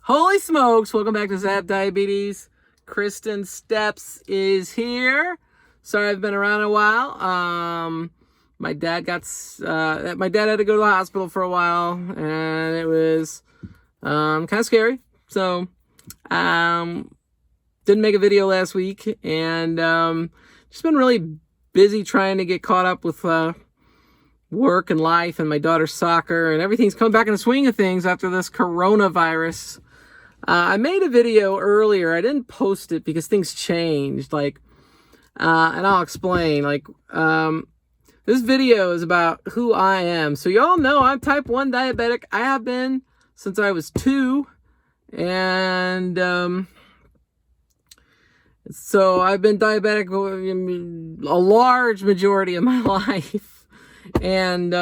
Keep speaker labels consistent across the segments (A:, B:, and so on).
A: Holy smokes, welcome back to Zap Diabetes. Kristen Steps is here. Sorry I've been around a while. My dad had to go to the hospital for a while, and it was kind of scary. So didn't make a video last week, and just been really busy trying to get caught up with work and life and my daughter's soccer, and everything's coming back in the swing of things after this coronavirus. I made a video earlier. I didn't post it because things changed. And I'll explain. This video is about who I am. So y'all know I'm type 1 diabetic. I have been since I was 2. And so I've been diabetic a large majority of my life. And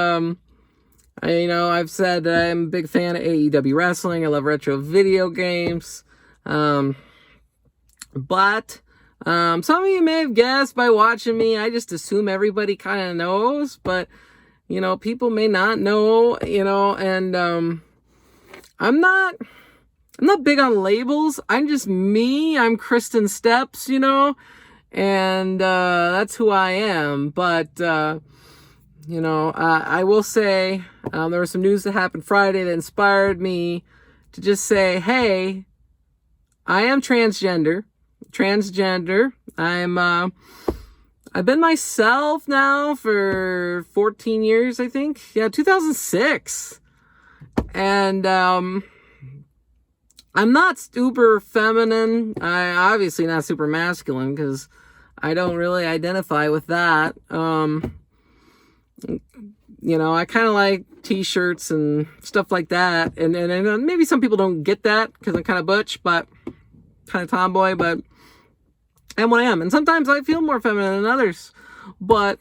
A: I've said that I'm a big fan of AEW wrestling. I love retro video games. But some of you may have guessed by watching me. I just assume everybody kind of knows, but people may not know, and I'm not big on labels. I'm just me. I'm Kristen Steps, and that's who I am. But I will say there was some news that happened Friday that inspired me to just say, hey, I am transgender. I've been myself now for 14 years, I think. Yeah, 2006. And I'm not super feminine. I obviously not super masculine because I don't really identify with that. I kind of like t-shirts and stuff like that. And maybe some people don't get that because I'm kind of butch, but kind of tomboy, but I am what I am. And sometimes I feel more feminine than others. But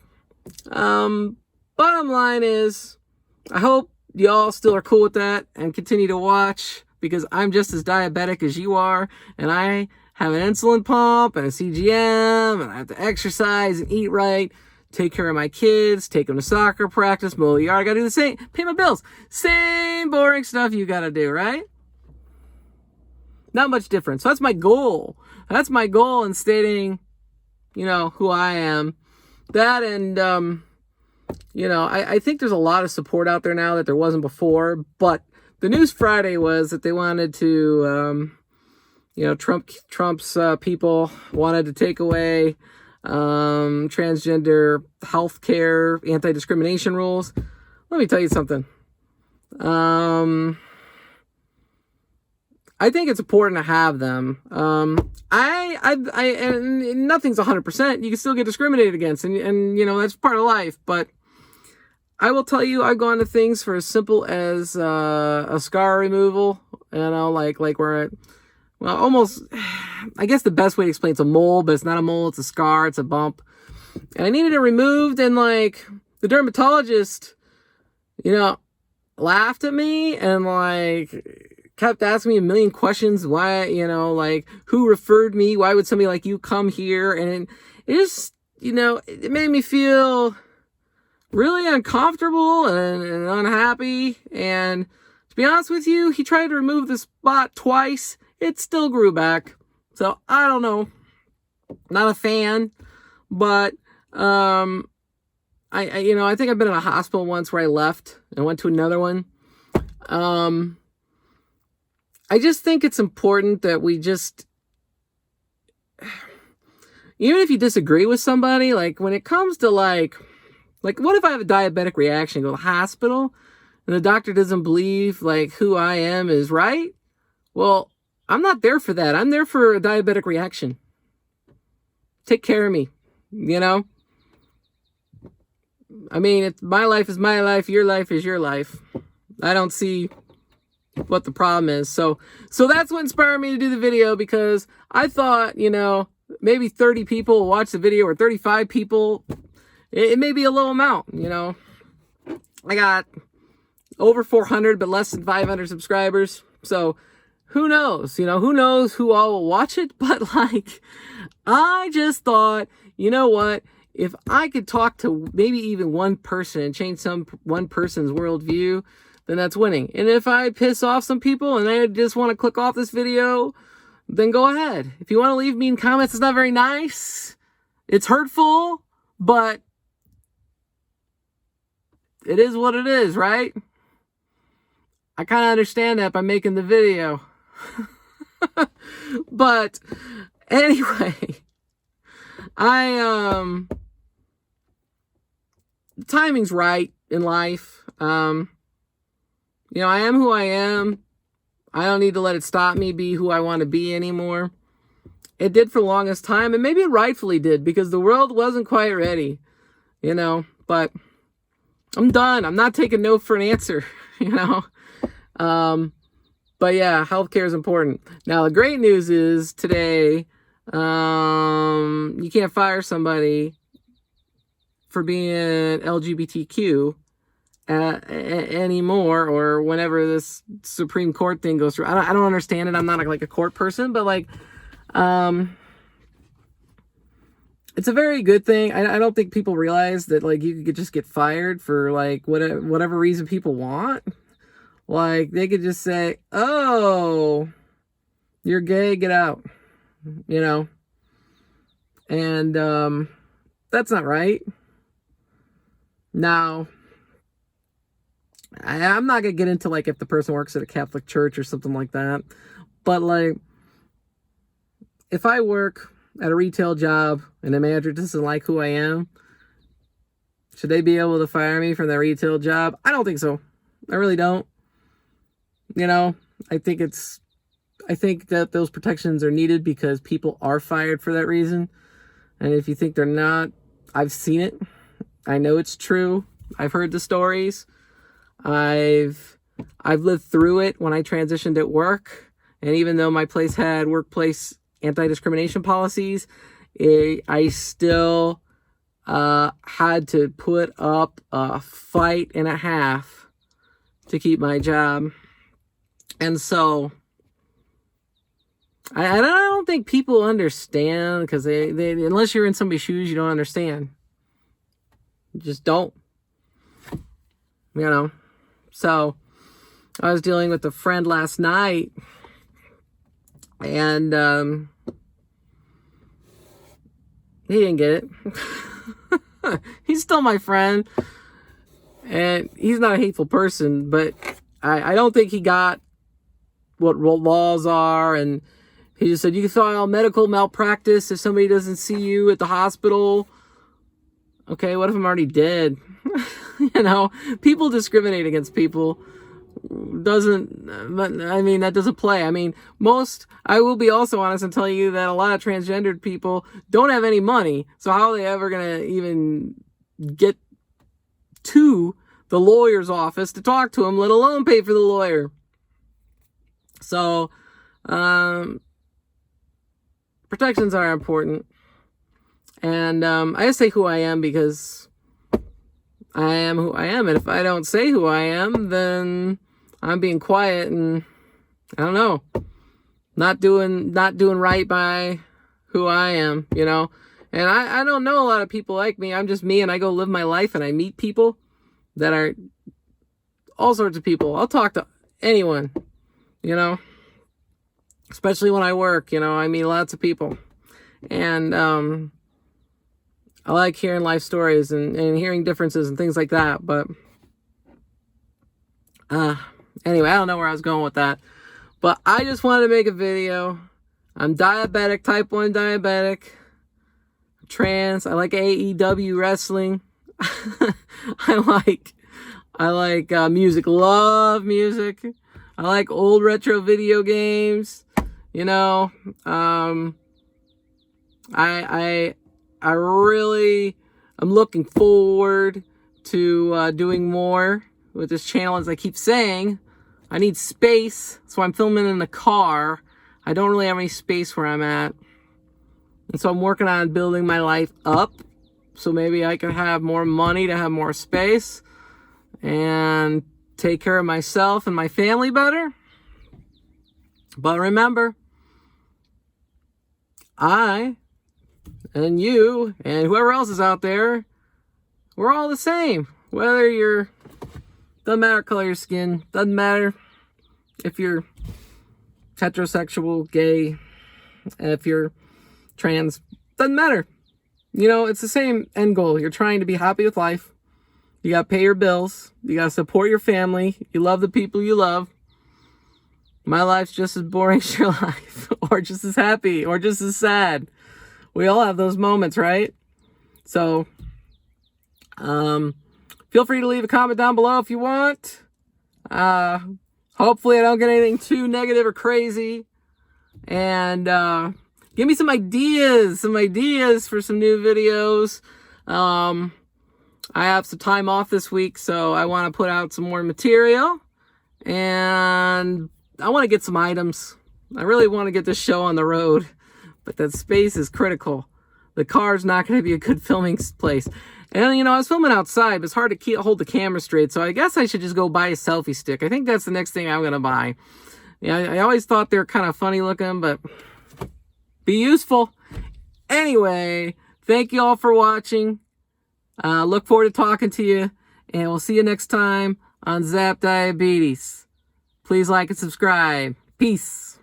A: bottom line is, I hope y'all still are cool with that and continue to watch, because I'm just as diabetic as you are. And I have an insulin pump and a CGM, and I have to exercise and eat right, take care of my kids, take them to soccer practice, mow the yard. I gotta do the same, pay my bills. Same boring stuff you gotta do, right? Not much difference. So that's my goal. That's my goal in stating, who I am. That and, I think there's a lot of support out there now that there wasn't before. But the news Friday was that they wanted to, Trump's people wanted to take away transgender healthcare, anti-discrimination rules. Let me tell you something. I think it's important to have them. And nothing's 100%. You can still get discriminated against, and that's part of life. But I will tell you, I've gone to things for as simple as a scar removal. Almost, I guess the best way to explain it's a mole, but it's not a mole, it's a scar, it's a bump. And I needed it removed, and the dermatologist, laughed at me and kept asking me a million questions. Why, who referred me? Why would somebody like you come here? And it just, it made me feel really uncomfortable and unhappy. And to be honest with you, he tried to remove the spot twice. It still grew back. So I don't know. Not a fan, but I think I've been in a hospital once where I left and went to another one. I just think it's important that we just, even if you disagree with somebody, when it comes to what if I have a diabetic reaction, go to the hospital, and the doctor doesn't believe who I am is right? Well, I'm not there for that. I'm there for a diabetic reaction. Take care of me, I mean, my life is my life, your life is your life. I don't see what the problem is. So that's what inspired me to do the video, because I thought, maybe 30 people will watch the video, or 35 people. It may be a low amount, I got over 400, but less than 500 subscribers. So who knows, who knows who all will watch it. But I just thought, what? If I could talk to maybe even one person and change one person's worldview, then that's winning. And if I piss off some people and they just want to click off this video, then go ahead. If you want to leave mean comments, it's not very nice. It's hurtful, but it is what it is, right? I kind of understand that by making the video. But anyway, the timing's right in life. I am who I am. I don't need to let it stop me be who I want to be anymore. It did for the longest time, and maybe it rightfully did, because the world wasn't quite ready, but I'm done. I'm not taking no for an answer, But yeah, healthcare is important. Now, the great news is today, you can't fire somebody for being LGBTQ anymore, or whenever this Supreme Court thing goes through. I don't understand it. I'm not like a court person, but it's a very good thing. I don't think people realize that you could just get fired for whatever reason people want. They could just say, "Oh, you're gay, get out," and that's not right. Now, I'm not gonna get into if the person works at a Catholic church or something like that, but if I work at a retail job and the manager doesn't like who I am, should they be able to fire me from their retail job? I don't think so. I really don't. I think that those protections are needed because people are fired for that reason. And if you think they're not, I've seen it. I know it's true. I've heard the stories. I've lived through it when I transitioned at work. And even though my place had workplace anti-discrimination policies, I still had to put up a fight and a half to keep my job. And so I don't think people understand, because they unless you're in somebody's shoes, you don't understand. You just don't. So I was dealing with a friend last night, and he didn't get it. He's still my friend, and he's not a hateful person, but I don't think he got what laws are. And he just said, you can file medical malpractice if somebody doesn't see you at the hospital. Okay, what if I'm already dead? People discriminate against people. That doesn't play. I will be also honest and tell you that a lot of transgendered people don't have any money. So how are they ever going to even get to the lawyer's office to talk to him, let alone pay for the lawyer? So, protections are important. And I just say who I am because I am who I am. And if I don't say who I am, then I'm being quiet and I don't know, not doing right by who I am, And I don't know a lot of people like me. I'm just me, and I go live my life, and I meet people that are all sorts of people. I'll talk to anyone, especially when I work, I meet lots of people. And I like hearing life stories and hearing differences and things like that. But anyway, I don't know where I was going with that. But I just wanted to make a video. I'm diabetic, type 1 diabetic, trans. I like AEW wrestling. I like music, love music. I like old retro video games. I really am looking forward to doing more with this channel. As I keep saying, I need space, so I'm filming in the car. I don't really have any space where I'm at. And so I'm working on building my life up, so maybe I can have more money to have more space and take care of myself and my family better. But remember, I and you and whoever else is out there, we're all the same. Whether you're Doesn't matter color of your skin. Doesn't matter if you're heterosexual, gay, if you're trans. Doesn't matter. You know, it's the same end goal. You're trying to be happy with life. You got to pay your bills. You got to support your family. You love the people you love. My life's just as boring as your life, or just as happy, or just as sad. We all have those moments, right? So, feel free to leave a comment down below if you want. Hopefully I don't get anything too negative or crazy. And give me some ideas for some new videos. I have some time off this week, so I want to put out some more material. And I want to get some items. I really want to get this show on the road, but that space is critical. The car's not going to be a good filming place. And, you know, I was filming outside, but it's hard to hold the camera straight, so I guess I should just go buy a selfie stick. I think that's the next thing I'm going to buy. Yeah, I always thought they were kind of funny looking, but be useful. Anyway, thank you all for watching. Look forward to talking to you, and we'll see you next time on Zap Diabetes. Please like and subscribe. Peace.